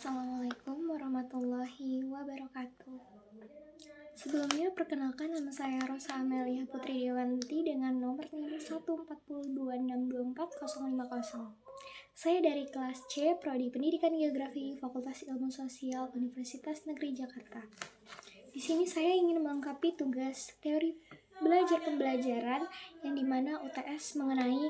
Assalamualaikum warahmatullahi wabarakatuh. Sebelumnya perkenalkan, nama saya Rosa Amelia Putri Dewanti dengan nomor NIM 14026245050. Saya dari kelas C, Prodi Pendidikan Geografi, Fakultas Ilmu Sosial, Universitas Negeri Jakarta. Di sini saya ingin melengkapi tugas teori belajar pembelajaran yang dimana UTS mengenai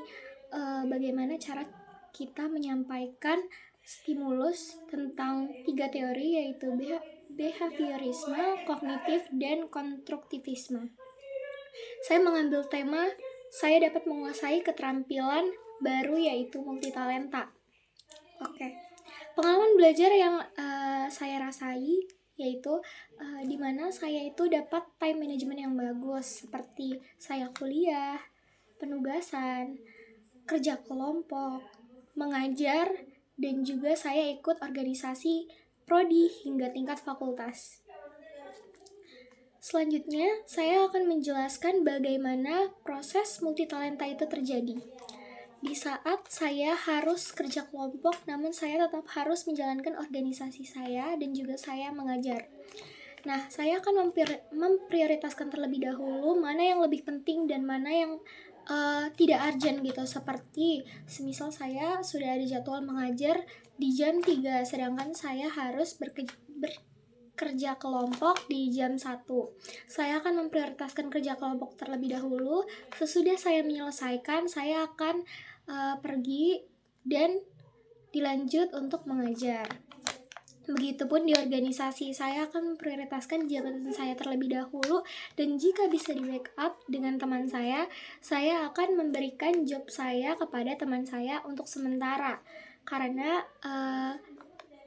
bagaimana cara kita menyampaikan stimulus tentang 3 teori, yaitu behaviorisme, kognitif, dan konstruktivisme. Saya mengambil tema saya dapat menguasai keterampilan baru, yaitu multitalenta. Pengalaman belajar yang saya rasai yaitu dimana saya itu dapat time management yang bagus, seperti saya kuliah, penugasan, kerja kelompok, mengajar, dan juga saya ikut organisasi prodi hingga tingkat fakultas. Selanjutnya, saya akan menjelaskan bagaimana proses multitalenta itu terjadi. Di saat saya harus kerja kelompok, namun saya tetap harus menjalankan organisasi saya dan juga saya mengajar. Nah, saya akan memprioritaskan terlebih dahulu mana yang lebih penting dan mana yang tidak urgent gitu. Seperti semisal saya sudah ada jadwal mengajar di jam 3, sedangkan saya harus bekerja kelompok di jam 1. Saya akan memprioritaskan kerja kelompok terlebih dahulu. Sesudah saya menyelesaikan, saya akan pergi dan dilanjut untuk mengajar. Begitupun di organisasi, saya akan memprioritaskan jabatan saya terlebih dahulu, dan jika bisa di backup dengan teman saya akan memberikan job saya kepada teman saya untuk sementara. Karena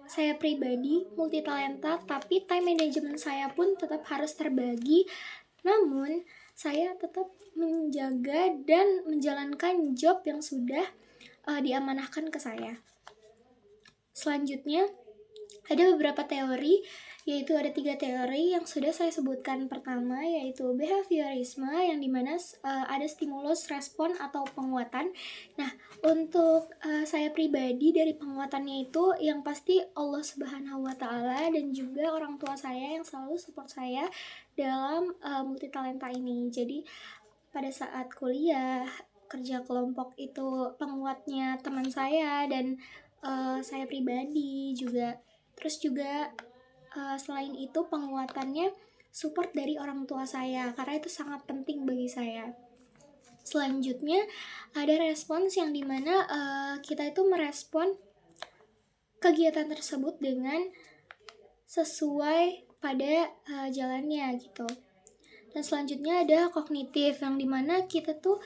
saya pribadi multitalenta, tapi time management saya pun tetap harus terbagi. Namun, saya tetap menjaga dan menjalankan job yang sudah diamanahkan ke saya. Selanjutnya, ada beberapa teori, yaitu ada 3 teori yang sudah saya sebutkan. Pertama, yaitu behaviorisme, yang dimana ada stimulus, respon, atau penguatan. Nah, untuk saya pribadi, dari penguatannya itu yang pasti Allah Subhanahu wa Ta'ala dan juga orang tua saya yang selalu support saya dalam multitalenta ini. Jadi pada saat kuliah, kerja kelompok itu penguatnya teman saya dan saya pribadi juga. Terus juga selain itu penguatannya support dari orang tua saya, karena itu sangat penting bagi saya. Selanjutnya ada respons, yang dimana kita itu merespon kegiatan tersebut dengan sesuai pada jalannya gitu. Dan selanjutnya ada kognitif, yang dimana kita tuh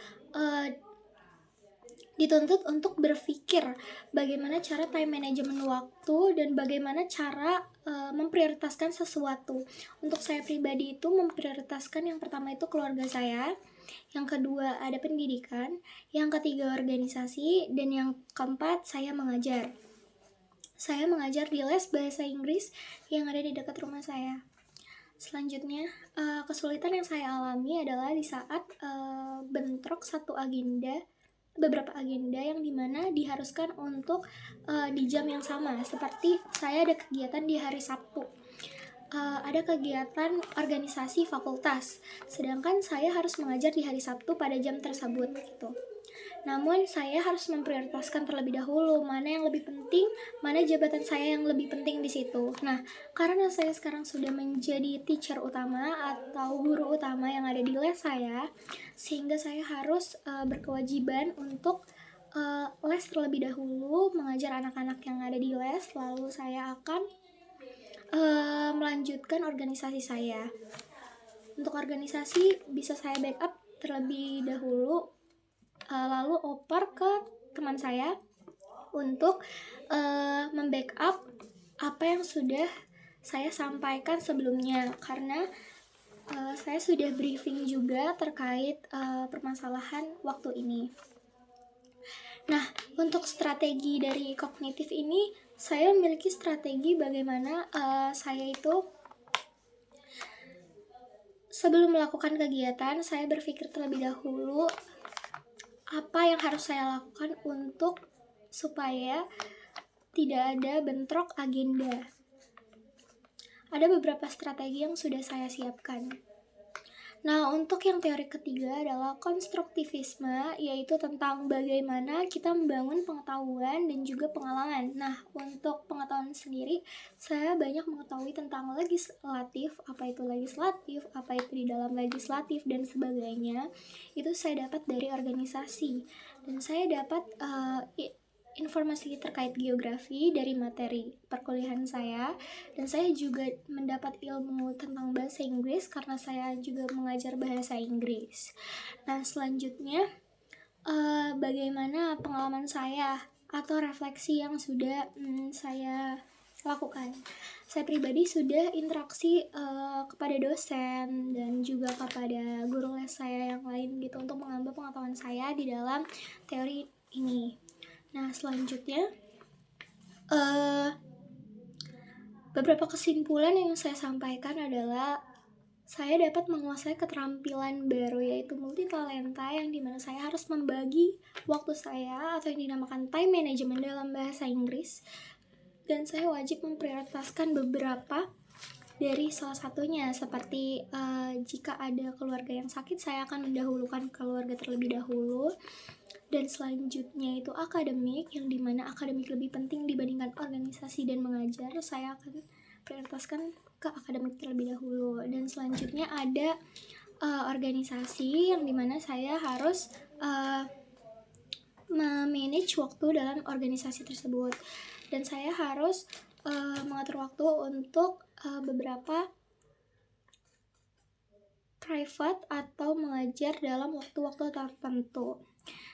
dituntut untuk berpikir bagaimana cara time management waktu dan bagaimana cara memprioritaskan sesuatu. Untuk saya pribadi itu memprioritaskan yang pertama itu keluarga saya, yang kedua ada pendidikan, yang ketiga organisasi, dan yang keempat saya mengajar. Saya mengajar di les bahasa Inggris yang ada di dekat rumah saya. Selanjutnya, kesulitan yang saya alami adalah di saat bentrok beberapa agenda yang dimana diharuskan untuk di jam yang sama. Seperti saya ada kegiatan di hari Sabtu, ada kegiatan organisasi fakultas, sedangkan saya harus mengajar di hari Sabtu pada jam tersebut gitu. Namun saya harus memprioritaskan terlebih dahulu mana yang lebih penting, mana jabatan saya yang lebih penting di situ. Nah, karena saya sekarang sudah menjadi teacher utama atau guru utama yang ada di les saya, sehingga saya harus berkewajiban untuk les terlebih dahulu, mengajar anak-anak yang ada di les, lalu saya akan melanjutkan organisasi saya. Untuk organisasi bisa saya backup terlebih dahulu, lalu oper ke teman saya untuk membackup apa yang sudah saya sampaikan sebelumnya, karena saya sudah briefing juga terkait permasalahan waktu ini. Nah, untuk strategi dari kognitif ini, saya memiliki strategi bagaimana saya itu sebelum melakukan kegiatan, saya berpikir terlebih dahulu apa yang harus saya lakukan untuk supaya tidak ada bentrok agenda. Ada beberapa strategi yang sudah saya siapkan. Nah, untuk yang teori ketiga adalah konstruktivisme, yaitu tentang bagaimana kita membangun pengetahuan dan juga pengalaman. Nah, untuk pengetahuan sendiri, saya banyak mengetahui tentang legislatif, apa itu di dalam legislatif, dan sebagainya. Itu saya dapat dari organisasi. Dan saya dapat informasi terkait geografi dari materi perkuliahan saya, dan saya juga mendapat ilmu tentang bahasa Inggris karena saya juga mengajar bahasa Inggris. Nah, selanjutnya bagaimana pengalaman saya atau refleksi yang sudah saya lakukan. Saya pribadi sudah interaksi kepada dosen dan juga kepada guru les saya yang lain gitu untuk menambah pengetahuan saya di dalam teori ini. Nah, selanjutnya beberapa kesimpulan yang saya sampaikan adalah saya dapat menguasai keterampilan baru, yaitu multitalenta, yang dimana saya harus membagi waktu saya atau yang dinamakan time management dalam bahasa Inggris, dan saya wajib memprioritaskan beberapa dari salah satunya, seperti jika ada keluarga yang sakit, saya akan mendahulukan keluarga terlebih dahulu. Dan selanjutnya itu akademik, yang dimana akademik lebih penting dibandingkan organisasi dan mengajar. Saya akan prioritaskan ke akademik terlebih dahulu. Dan selanjutnya ada organisasi, yang dimana saya harus memanage waktu dalam organisasi tersebut. Dan saya harus mengatur waktu untuk beberapa private atau mengajar dalam waktu-waktu tertentu.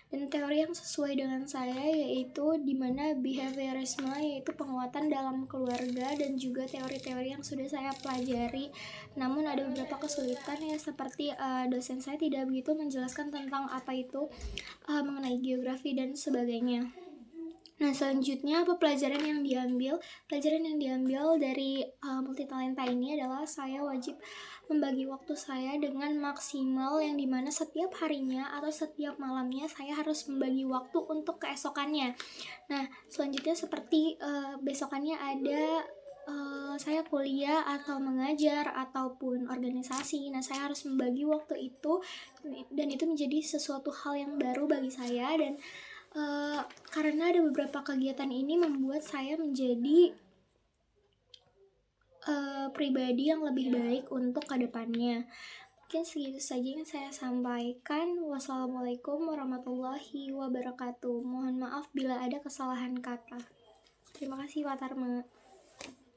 Dan teori yang sesuai dengan saya yaitu dimana behaviorisme, yaitu penguatan dalam keluarga, dan juga teori-teori yang sudah saya pelajari. Namun ada beberapa kesulitan ya, seperti dosen saya tidak begitu menjelaskan tentang apa itu mengenai geografi dan sebagainya. Nah, selanjutnya apa pelajaran yang diambil? Pelajaran yang diambil dari multitalenta ini adalah saya wajib membagi waktu saya dengan maksimal, yang dimana setiap harinya atau setiap malamnya saya harus membagi waktu untuk keesokannya. Nah, selanjutnya seperti besokannya ada saya kuliah atau mengajar ataupun organisasi. Nah, saya harus membagi waktu itu, dan itu menjadi sesuatu hal yang baru bagi saya. Dan karena ada beberapa kegiatan ini membuat saya menjadi pribadi yang lebih baik untuk kedepannya. Mungkin segitu saja yang saya sampaikan. Wassalamualaikum warahmatullahi wabarakatuh. Mohon maaf bila ada kesalahan kata. Terima kasih Pak Tarma.